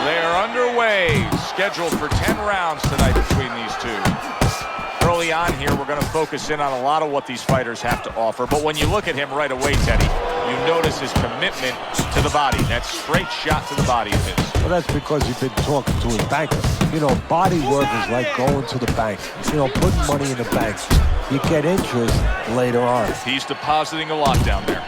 They're underway, scheduled for 10 rounds tonight between these two. Early on here, we're going to focus in on a lot of what these fighters have to offer. But when you look at him right away, Teddy, you notice his commitment to the body. That straight shot to the body of his. Well, that's because you've been talking to his banker. You know, body work is like going to the bank. You know, putting money in the bank. You get interest later on. He's depositing a lot down there.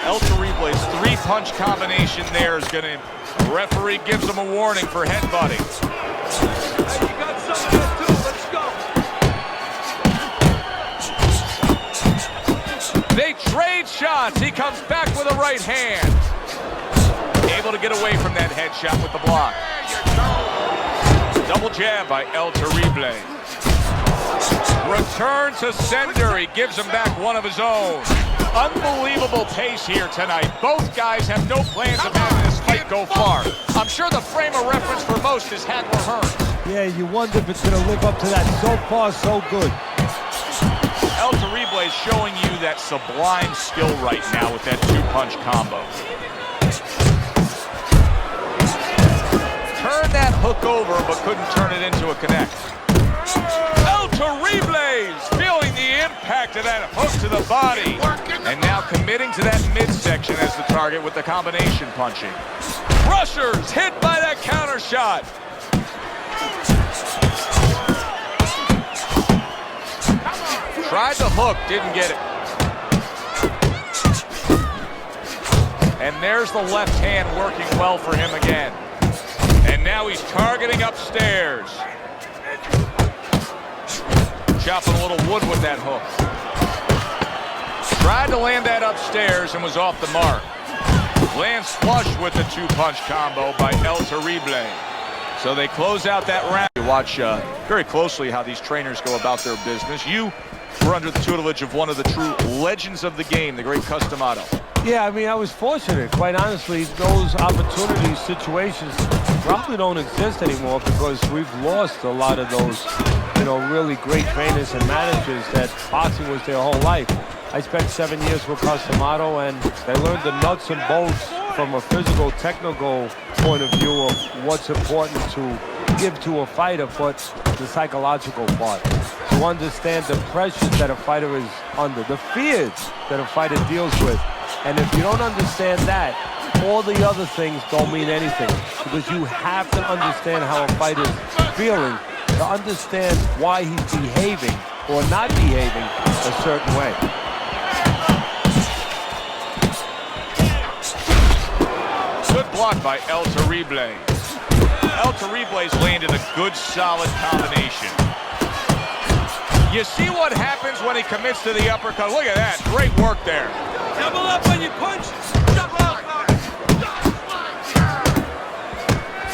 El Terrible's three-punch combination there is going to... The referee gives him a warning for headbutting. Hey, you got something good too. Let's go. They trade shots. He comes back with a right hand. Able to get away from that headshot with the block. Double jab by El Terrible. Return to sender. He gives him back one of his own. Unbelievable pace here tonight. Both guys have no plans of having this fight go far. I'm sure the frame of reference for most is Hagler Hearns. Yeah, you wonder if it's going to live up to that. So far, so good. El Terrible is showing you that sublime skill right now with that two-punch combo. Turned that hook over, but couldn't turn it into a connect. El Terrible's feeling the impact of that hook to the body. And now committing to that midsection as the target with the combination punching. Crushers hit by that counter shot. Tried the hook, didn't get it. And there's the left hand working well for him again. And now he's targeting upstairs. Chopping a little wood with that hook. Tried to land that upstairs and was off the mark. Lands flush with the two-punch combo by El Terrible. So they close out that round. You watch very closely how these trainers go about their business. You were under the tutelage of one of the true legends of the game, the great Customato. Yeah, I mean, I was fortunate. Quite honestly, those opportunities, situations probably don't exist anymore because we've lost a lot of those, you know, really great trainers and managers that boxing was their whole life. I spent 7 years with Customato, and I learned the nuts and bolts from a physical, technical point of view of what's important to give to a fighter, but the psychological part. To understand the pressures that a fighter is under, the fears that a fighter deals with. And if you don't understand that, all the other things don't mean anything. Because you have to understand how a fighter's feeling to understand why he's behaving or not behaving a certain way. Good block by El Terrible. El Terrible's landed a good, solid combination. You see what happens when he commits to the uppercut. Look at that. Great work there. Double up when you punch. Double up.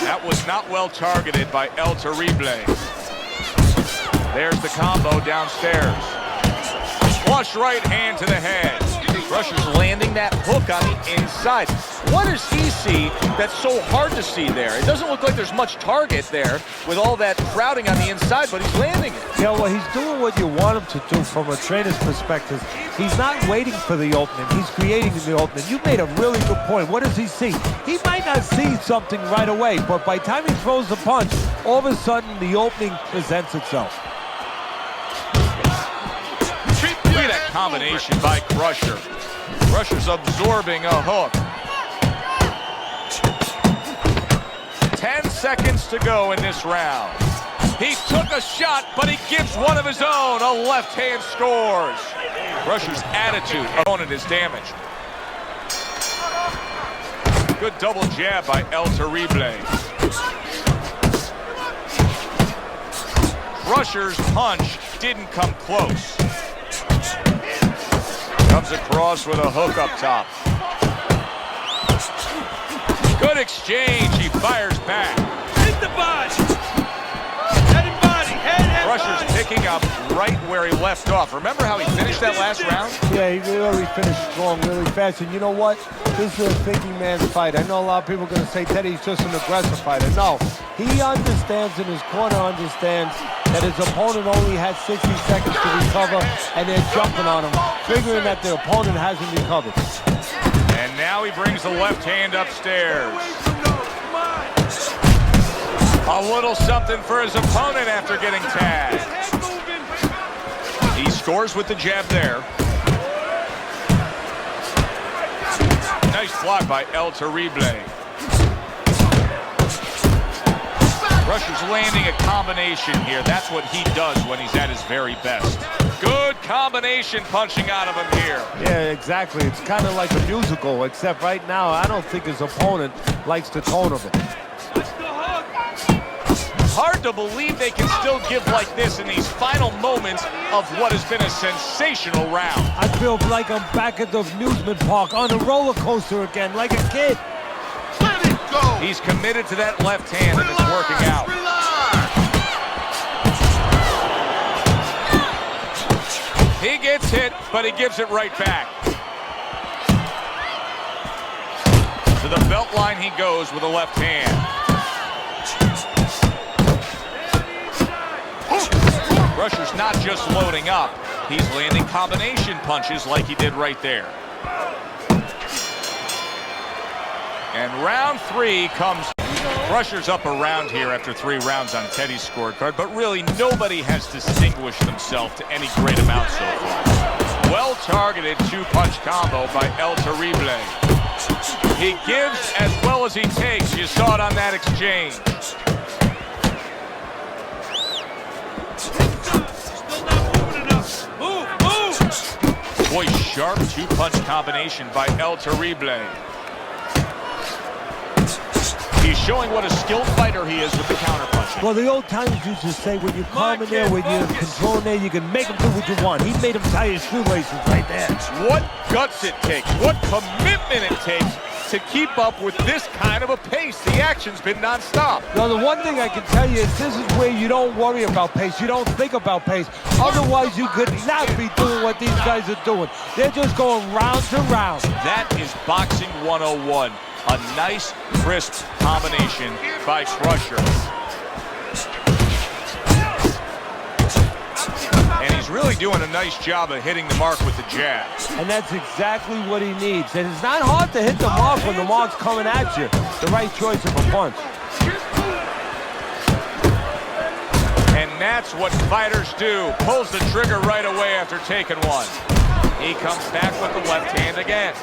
That was not well targeted by El Terrible. There's the combo downstairs. Flush right hand to the head. Crusher's landing that hook on the inside. What does he see that's so hard to see there? It doesn't look like there's much target there with all that crowding on the inside, but he's landing it. Yeah, well, he's doing what you want him to do from a trainer's perspective. He's not waiting for the opening. He's creating the opening. You made a really good point. What does he see? He might not see something right away, but by the time he throws the punch, all of a sudden the opening presents itself. Look at that combination by Crusher. Crusher's absorbing a hook. 10 seconds to go in this round. He took a shot, but he gives one of his own. A left hand scores. Crusher's attitude, opponent is damaged. Good double jab by El Terrible. Crusher's punch didn't come close. Comes across with a hook up top. Good exchange. He fires back. Hit the body. Head and body. Head Crusher's body. picking up right where he left off. Remember how he finished that last round? Yeah, he really finished strong, really fast. And you know what? This is a thinking man's fight. I know a lot of people are going to say Teddy's just an aggressive fighter. No, he understands, and his corner understands that his opponent only had 60 seconds to recover, and they're jumping on him, figuring that the opponent hasn't recovered. And now he brings the left hand upstairs. A little something for his opponent after getting tagged. He scores with the jab there. Nice block by oooBucKooo. Crusher's landing a combination here. That's what he does when he's at his very best. Good combination punching out of him here. Yeah, exactly. It's kind of like a musical, except right now I don't think his opponent likes the tone of it. Hard to believe they can still give like this in these final moments of what has been a sensational round. I feel like I'm back at the amusement park on a roller coaster again, like a kid. Let it go. He's committed to that left hand and it's working out. He gets hit, but he gives it right back. To the belt line he goes with a left hand. Crusher's not just loading up, he's landing combination punches like he did right there. And round 3 comes. Crusher's up around here after 3 rounds on Teddy's scorecard, but really nobody has distinguished themselves to any great amount so far. Well-targeted 2-punch combo by oooBucKooo. He gives as well as he takes. You saw it on that exchange. Boy, sharp 2-punch combination by oooBucKooo. He's showing what a skilled fighter he is with the counterpunching. Well, the old timers used to say when you calm in there, when you're controlling there, you can make him do what you want. He made him tie his shoelaces right there. What guts it takes, what commitment it takes to keep up with this kind of a pace. The action's been nonstop. Now, the one thing I can tell you is this is where you don't worry about pace. You don't think about pace. Otherwise, you could not be doing what these guys are doing. They're just going round to round. That is boxing 101. A nice, crisp combination by Crusher. And he's really doing a nice job of hitting the mark with the jab. And that's exactly what he needs. And it's not hard to hit the mark when the mark's coming at you. The right choice of a punch. And that's what fighters do. Pulls the trigger right away after taking one. He comes back with the left hand again.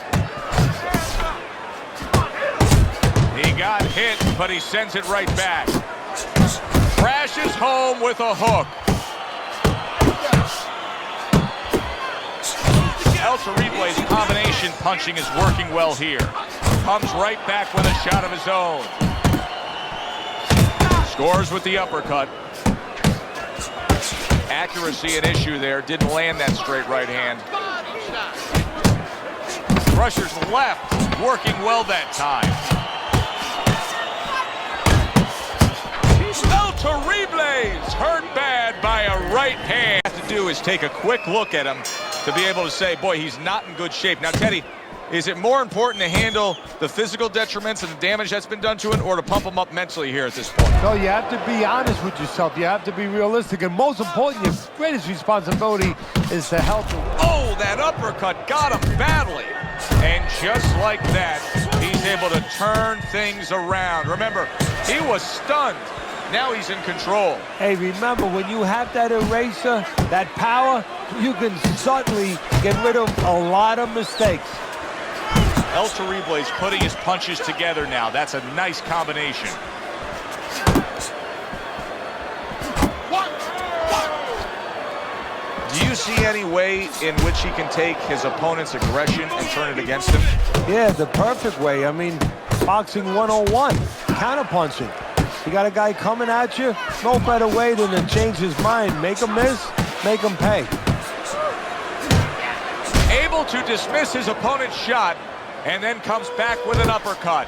He got hit, but he sends it right back. Crashes home with a hook. oooBucKoooo's combination punching is working well here. Comes right back with a shot of his own. Scores with the uppercut. Accuracy an issue there. Didn't land that straight right hand. Crusher's left working well that time. oooBucKooo's hurt bad by a right hand. What you have to do is take a quick look at him to be able to say, boy, he's not in good shape. Now, Teddy, is it more important to handle the physical detriments and the damage that's been done to it, or to pump him up mentally here at this point? No, you have to be honest with yourself. You have to be realistic. And most important, your greatest responsibility is to help him. Oh, that uppercut got him badly. And just like that, he's able to turn things around. Remember, he was stunned. Now he's in control. Hey, remember, when you have that eraser, that power, you can certainly get rid of a lot of mistakes. oooBucKooo is putting his punches together now. That's a nice combination. Do you see any way in which he can take his opponent's aggression and turn it against him? Yeah, the perfect way. I mean, boxing 101, counterpunching. You got a guy coming at you, no better way than to change his mind. Make him miss, make him pay. Able to dismiss his opponent's shot, and then comes back with an uppercut.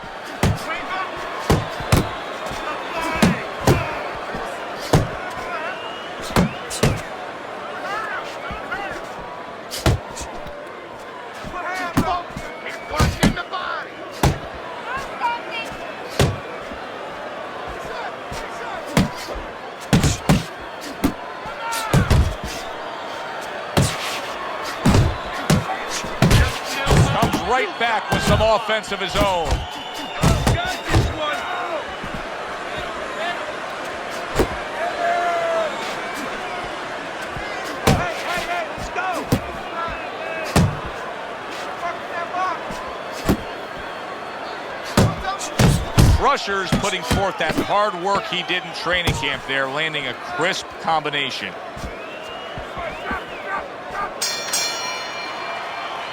fight back with some offense of his own. Got this one. Hey, let's go. Rushers putting forth that hard work he did in training camp there, landing a crisp combination.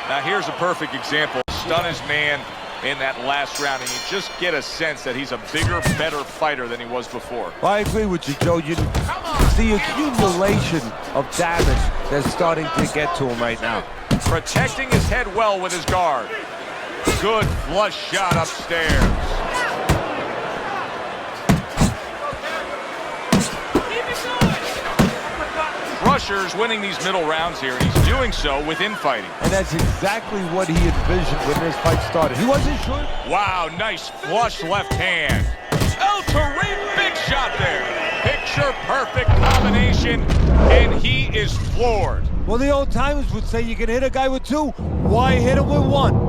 Now here's a perfect example. Stun his man in that last round, and you just get a sense that he's a bigger, better fighter than he was before. Well, I agree with you, Joe. It's the accumulation of damage that's starting to get to him right now. Protecting his head well with his guard. Good flush shot upstairs. Rushers winning these middle rounds here, and he's doing so with infighting. And that's exactly what he envisioned when this fight started. He wasn't sure. Wow, nice flush left hand. El Torib, big shot there. Picture perfect combination, and he is floored. Well, the old timers would say you can hit a guy with two. Why hit him with one?